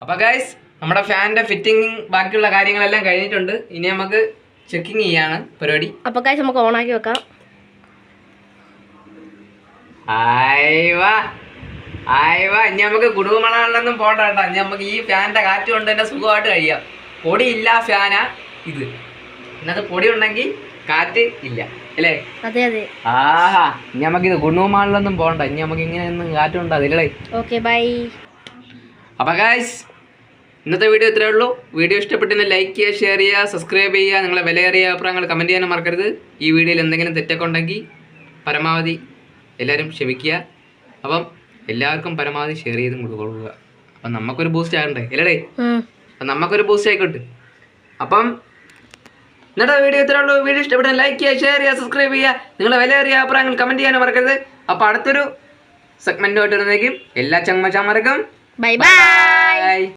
അപ്പോൾ ഗൈസ് നമ്മുടെ ഫാനിന്റെ ഫിറ്റിംഗ് ബാക്കിയുള്ള കാര്യങ്ങളെല്ലാം കഴിഞ്ഞിട്ടുണ്ട്. ഇനി നമുക്ക് ചെക്കിങ് ചെയ്യാണ് പരിപാടി. അപ്പോൾ ഗൈസ് നമുക്ക് ഓൺ ആക്കി വെക്കാം. ഇനി നമുക്ക് കുടുംബമണൊന്നും പോണ്ട കേട്ടോ. ഇനി നമുക്ക് ഈ ഫാനിന്റെ കാറ്റ് കൊണ്ട് തന്നെ സുഖമായിട്ട് കഴിയാം. പൊടിയില്ല ഫാനാ ഇത്. ഇന്നത്തെ പൊടി ഉണ്ടെങ്കിൽ കാറ്റ് ഇല്ല അല്ലേ? അതെ അതെ. ഇനി നമുക്ക് ഇത് കുടുംബമണൊന്നും പോണ്ട. ഇനി നമുക്ക് ഇങ്ങനെ ഒന്നും കാറ്റുണ്ടാവില്ലേ? Okay bye. അപ്പോൾ ഗൈസ് ഇന്നത്തെ വീഡിയോ ഇത്രയേ ഉള്ളൂ. വീഡിയോ ഇഷ്ടപ്പെട്ടെങ്കിൽ ലൈക്ക് ചെയ്യുക, ഷെയർ ചെയ്യുക, സബ്സ്ക്രൈബ് ചെയ്യുക. നിങ്ങളെ വിലയേറിയ അഭിപ്രായങ്ങൾ കമൻറ്റ് ചെയ്യാനും മറക്കരുത്. ഈ വീഡിയോയിൽ എന്തെങ്കിലും തെറ്റൊക്കെ ഉണ്ടെങ്കിൽ പരമാവധി എല്ലാവരും ക്ഷമിക്കുക. അപ്പം എല്ലാവർക്കും പരമാവധി ഷെയർ ചെയ്തും കൊടുക്കുക. അപ്പം നമുക്കൊരു ബൂസ്റ്റ് ആകണ്ടേ അല്ലേ? അപ്പം നമുക്കൊരു ബൂസ്റ്റ് ആയിക്കോട്ടെ. അപ്പം ഇന്നത്തെ വീഡിയോ ഇത്രയേ ഉള്ളൂ. വീഡിയോ ഇഷ്ടപ്പെട്ടെങ്കിൽ ലൈക്ക് ചെയ്യുക, ഷെയർ ചെയ്യുക, സബ്സ്ക്രൈബ് ചെയ്യുക. നിങ്ങളെ വിലയേറിയ അഭിപ്രായങ്ങൾ കമൻറ്റ് ചെയ്യാനും മറക്കരുത്. അപ്പോൾ അടുത്തൊരു സെഗ്മെൻറ്റുമായിട്ട് വരുന്നേക്കും എല്ലാ ചങ്ങമച്ചാന്മാർക്കും ബൈ ബൈ.